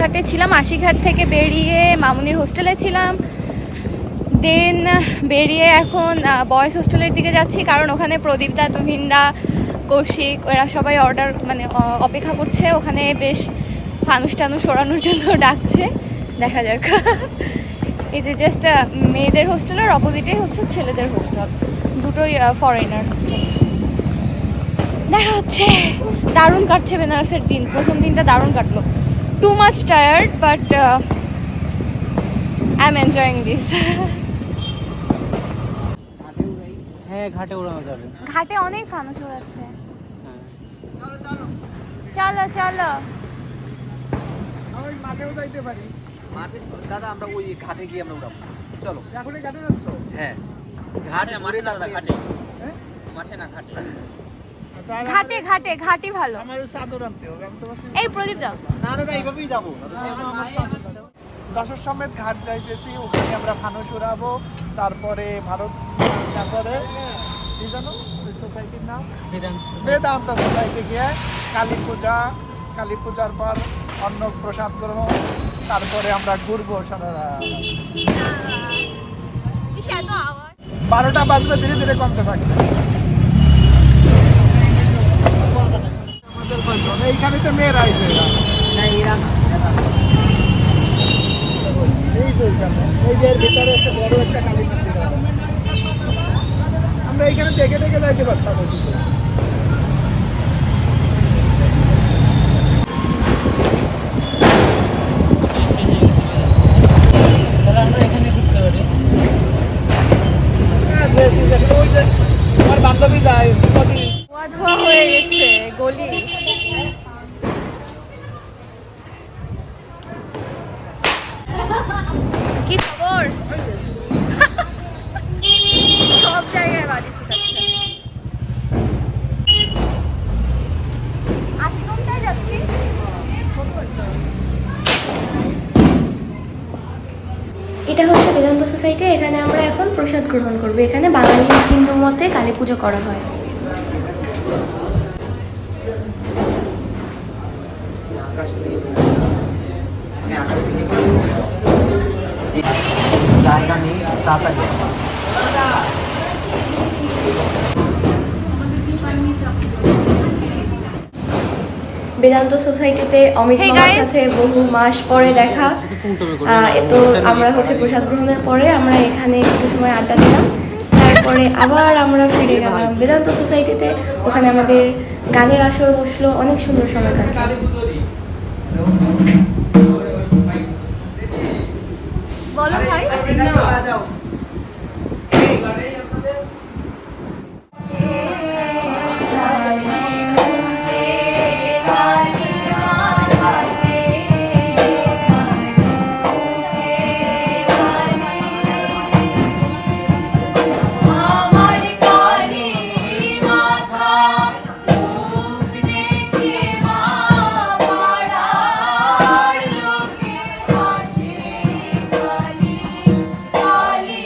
আশিঘাটে ছিলাম, আশিঘাট থেকে বেরিয়ে মামুনির হোস্টেলে ছিলাম, দেন বেরিয়ে এখন বয়েজ হোস্টেলের দিকে যাচ্ছি, কারণ ওখানে প্রদীপদা, তুহিনদা, কৌশিক ওরা সবাই অর্ডার মানে অপেক্ষা করছে, ওখানে বেশ ফানুস টানুস ওড়ানোর জন্য ডাকছে, দেখা যাক। এই যে জাস্ট মেয়েদের হোস্টেল আর অপোজিটে হচ্ছে ছেলেদের হোস্টেল, দুটোই ফরেনার হোস্টেল। দেখা হচ্ছে। দারুণ কাটছে বেনারসের দিন, প্রথম দিনটা দারুণ কাটলো। Too much tired but I am enjoying this. হ্যাঁ, ঘাটে ওড়ানো যাবে। ঘাটে অনেক ফানুস ওড়াচ্ছে। চলো চলো, মাঠেও যাইতে পারি। মাঠে দাদা আমরা ওই ঘাটে গিয়ে আমরা উড়াবো, চলো। এখন ঘাটে যাচ্ছ? হ্যাঁ, ঘাটে মাঠে না, ঘাটে। হ্যাঁ? মাঠে না, ঘাটে। ঘাটে ঘাটে ঘাটই ভালো। আমার চাদর আনতে হবে, আমি তোমার এই প্রদীপ দাও। না না না, এইভাবেই যাবো। দশর সমেত ঘাট যাইতেছি, ওখানে আমরা ফানুস উড়াবো, তারপরে ভারত, তারপরে কি জানো ওই সোসাইটির নাম, বেদান্ত সোসাইটি গিয়ে কালী পূজার পর অন্ন প্রসাদ গ্রহণ, তারপরে আমরা ঘুরবো সারা রাত। 12টা বাজবে, ধীরে ধীরে কমতে থাকবে। আমাদের কয়জন? এইখানে তো মেয়েরা আইছে, এই যে এইখানে, এই যে এর ভিতরে একটা বড় একটা কালী মন্দির আছে। আমরা এইখানে দেখে দেখে যাইতে পারতাম। তাহলে আমরা এখানে ঘুরতে পারি। ওই যে আমার বান্ধবী যায়, ধোয়া ধোয়া হয়ে গেছে গলি। কি খবর? সব জায়গায় বাড়ি ফুটাচ্ছে। আশ্রমটায় যাচ্ছি। এটা হচ্ছে বেদান্ত সোসাইটি। এখানে আমরা এখন প্রসাদ গ্রহণ করব। এখানে বাঙালি হিন্দু মতে কালী পুজো করা হয়। জায়গা নেই, তাড়াতাড়ি। বেদান্ত সোসাইটিতে অমিত Hey মামার guys! সাথে বহু মাস পরে দেখা। তো আমরা হচ্ছে প্রসাদ গ্রহণের পরে আমরা এখানে একটু সময় আড্ডা দিলাম, তারপরে আবার আমরা ফিরে গেলাম বেদান্ত সোসাইটিতে। ওখানে আমাদের গানের আসর বসলো, অনেক সুন্দর সময় কাটলো। বলো ভাই। কালী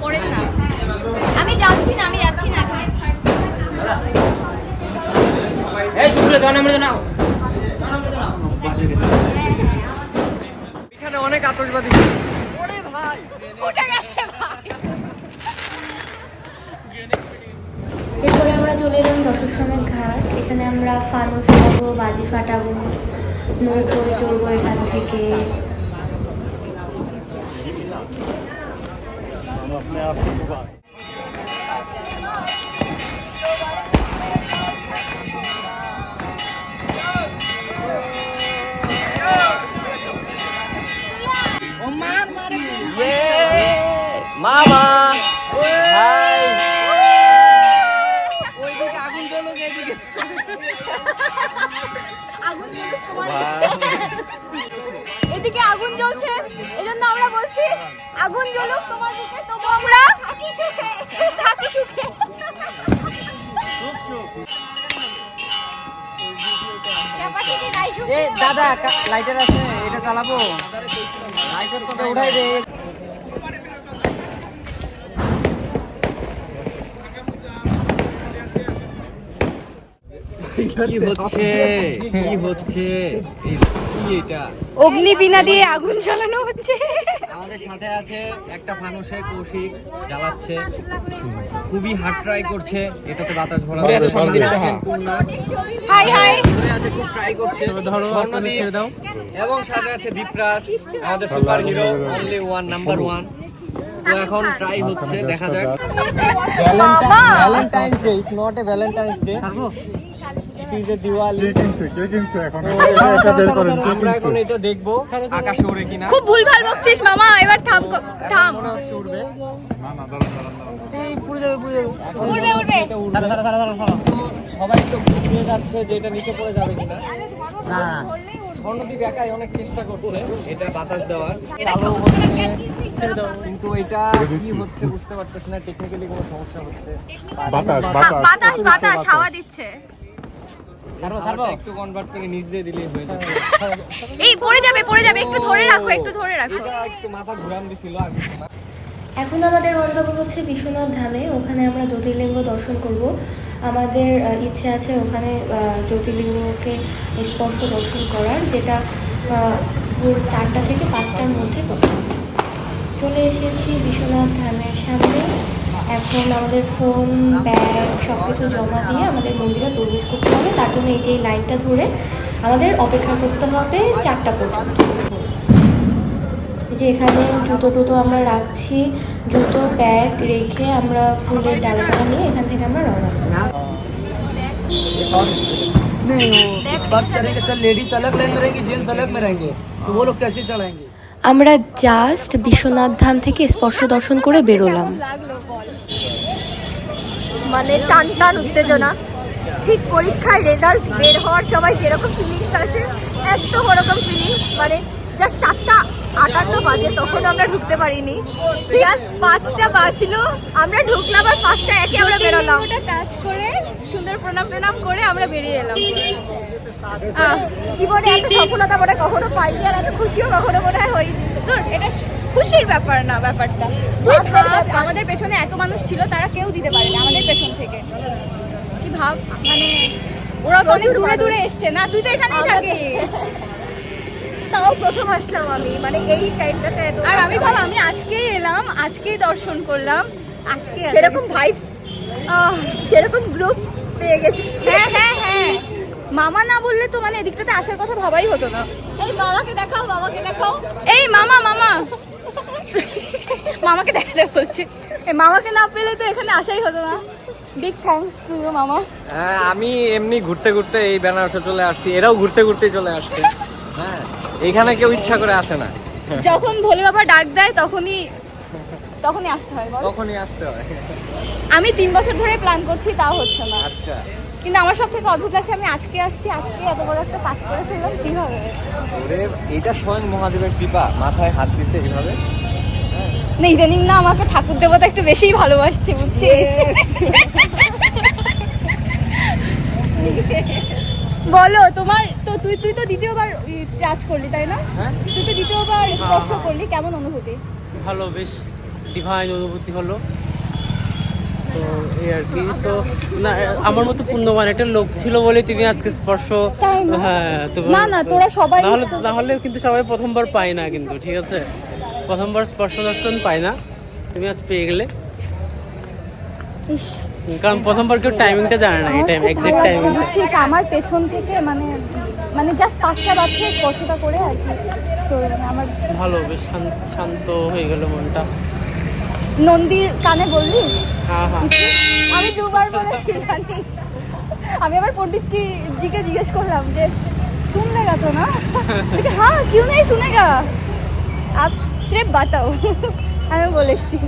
পড়েন না আমি যাচ্ছি না এখন। এখানে অনেক আতশবাজি। উঠে গেছে ভাই। এরপরে আমরা চলে এলাম দশাশ্বমেধ ঘাট। এখানে আমরা ফানুস উড়াবো, বাজি ফাটাবো, নৌকোয় চড়বো এখান থেকে। মামা হাই ওইদিকে আগুন জ্বলুক, এইদিকে এদিকে আগুন জ্বলছে, এজন্য আমরা বলছি আগুন জ্বলুক তোমার বুকে, তবু আমরা থাকি সুখে। দাদা লাইটার আছে, এটা চালাবো। লাইটার তো উঠাই দে। কি হচ্ছে এটা? অগ্নিবীণা দিয়ে আগুন জ্বালানো হচ্ছে। আমাদের সাথে আছে একটা ফানুসে কৌশিক জ্বালাচ্ছে, খুবই হার্ড ট্রাই করছে। এটাতে বাতাস ভরা আছে। পূর্ণা হাই হাই ধরে আছে, খুব ট্রাই করছে। ছেড়ে দাও। এবং সাথে আছে দীপরাজ, আমাদের super hero, only one, number one. তো এখন ট্রাই হচ্ছে, দেখা যাক। Valentine's day is not a Valentine's day, it is a Diwali. আমরা এখন এটা দেখবো আকাশে ওড়ে কিনা। খুব ভুলভাল বকছিস মামা, এবার থাম। মনে হচ্ছে উড়বে। উড়বে। সবাই তো ঘুমিয়ে যাচ্ছে যে এটা নিচে পড়ে যাবে কিনা। স্বর্ণদ্বীপ একাই অনেক চেষ্টা করছে এটা বাতাস দেওয়ার, কিন্তু এটা কি হচ্ছে বুঝতে পারতেছি না। টেকনিক্যালি কোনো সমস্যা হচ্ছে। বাতাস হাওয়া দিচ্ছে। একটু কনভার্ট করে নিচ দিয়ে দিলেই হয়ে যাবে। এই পড়ে যাবে, একটু ধরে রাখো। এটা একটু মাথা ঘুরান দিছিল আগে। এখন আমাদের গন্তব্য হচ্ছে বিশ্বনাথ ধামে। ওখানে আমরা জ্যোতির্লিঙ্গ দর্শন করব। আমাদের ইচ্ছে আছে ওখানে জ্যোতির্লিঙ্গকে স্পর্শ দর্শন করার, যেটা ভোর 4টা থেকে 5টার মধ্যে করতে হবে। চলে এসেছি বিশ্বনাথ ধামের সামনে। এখন আমাদের ফোন, ব্যাগ সব কিছু জমা দিয়ে আমাদের মন্দিরে প্রবেশ করতে হবে। তার জন্য এই যে লাইনটা ধরে আমাদের অপেক্ষা করতে হবে 4টা পর্যন্ত। যে এখানে জুতো আমরা রাখছি, জুতো ব্যাগ রেখে আমরা ফুলের ডালা নিয়ে এখান থেকে আমরা রওনা করব। আমরা জাস্ট বিশ্বনাথ ধাম থেকে স্পর্শ দর্শন করে বেরোলাম। মানে টান উত্তেজনা, ঠিক পরীক্ষায় রেজাল্ট বের হওয়ার সময় যেরকম ফিলিংস আসে একদম ওরকম ফিলিংস। মানে জাস্ট 4:58 বাজে, তখন আমরা ঢুকতে পারিনি। জাস্ট 5টা বাজলো, আমরা ঢুকলাম আর 5টা একে আমরা বেরোলাম। ওটা টাচ করে সুন্দর প্রণাম করে আমরা বেরিয়ে এলাম। জীবনে এত সফলতা মনে কখনো পাইনি, আর এত খুশিও কখনো মনে হয় হয়নি। তোর এটা খুশির ব্যাপার না, ব্যাপারটা তুই ভাব, আমাদের পেছনে এত মানুষ ছিল, তারা কেউ দিতে পারেনি আমাদের পেছন থেকে। কি ভাব, মানে ওরা তো অনেক দূরে এসছে না, তুই তো এখানেই থাকিস। তাও প্রথম আসলাম আমি, মানে এই টাইমটাতে। আর আমি ভাব আমি আজকেই এলাম, আজকেই দর্শন করলাম, আজকে সেরকম ভাই সেরকম গ্রুপ পেয়ে গেছি। হ্যাঁ মামা না বললে তো মানে এদিকটাতে আসার কথা ভাবাই হতো না। এই মামাকে দেখাও, মামাকে দেখাও। এই মামা, মামা মামাকে দেখাতে বলছে। এই মামাকে না পেলে তো এখানে আসাই হতো না। বিগ থ্যাঙ্কস টু ইউ মামা। আমি এমনি ঘুরতে ঘুরতে এই বেনারসে চলে আসছি, এরাও ঘুরতে ঘুরতেই চলে আসছে। হ্যাঁ, এখানে কেউ ইচ্ছা করে আসে না। যখন ভোলে বাবা ডাক দেয় তখনই আসতে হয়। বল, তখনই আসতে হয়। আমি 3 বছর ধরে প্ল্যান করছি, তাও হচ্ছে না। আচ্ছা, কিন্তু আমার সব থেকে অদ্ভুত লাগছে, আমি আজকে আসছি, আজকে এত বড় একটা কাজ করে ফেললাম কিভাবে। ওরে এটা স্বয়ং মহাদেবের কৃপা, মাথায় হাত দিছে এইভাবে। না, ইদানিং না আমাকে ঠাকুর দেবতা একটু বেশিই ভালোবাসছে, বুঝছিস? বলো তোমার তো, তুই তো দ্বিতীয়বার টাচ করলি তাই না? হ্যাঁ? তুই তো দ্বিতীয়বার স্পর্শ করলি, কেমন অনুভূতি? ভালো, বেশ ডিভাইন অনুভূতি হলো। তো এই আর কি। তো না, আমার মতো পুণ্যবান একটা লোক ছিল বলে তুমি আজকে স্পর্শ। তাই না? হ্যাঁ, না, তোরা সবাই না হলে কিন্তু সবাই প্রথমবার পায় না কিন্তু, ঠিক আছে? প্রথমবার স্পর্শ দর্শন পায় না, তুমি আজ পেয়ে গেলে। ইস, কারণ প্রথমবার কেউ টাইমিংটা জানে না, এই টাইম এক্সাক্ট টাইমিং। বুঝছিস, আমার পেছন থেকে মানে জাস্ট 5টা বাজছে স্পর্শটা করে আর কি। তো আমার ভালো, বেশ শান্ত হয়ে গেল মনটা। নন্দীর কানে বললি? হ্যাঁ হ্যাঁ, আমি 2বার বলেছি জানিস। আমি আবার পণ্ডিত জিকে জিজ্ঞেস করলাম যে सुन लेगा तो ना? लेकिन हाँ क्यों नहीं सुनेगा, आप सिर्फ बताओ। আমি বলেছি।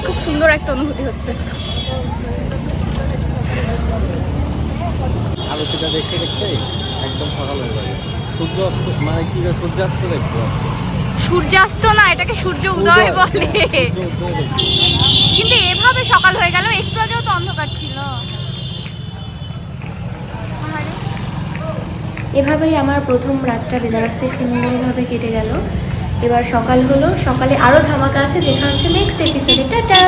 খুব সুন্দর একটা অনুভূতি হচ্ছে। আলোকিটা দেখতে দেখতে একদম সকাল হয়ে যাবে। সূর্য অস্ত মানে কি, সূর্যাস্ত দেখতে পাচ্ছি। সূর্যাস্ত না, এটাকে সূর্য উদয় বলে। কিন্তু এভাবে সকাল হয়ে গেল, একটু আগেও তো অন্ধকার ছিল। এভাবেই আমার প্রথম রাতটা বেনারসে সুন্দরভাবে কেটে গেল। এবার সকাল হলো, সকালে আরও ধামাকা আছে, দেখা হচ্ছে নেক্সট এপিসোডে। টাটা।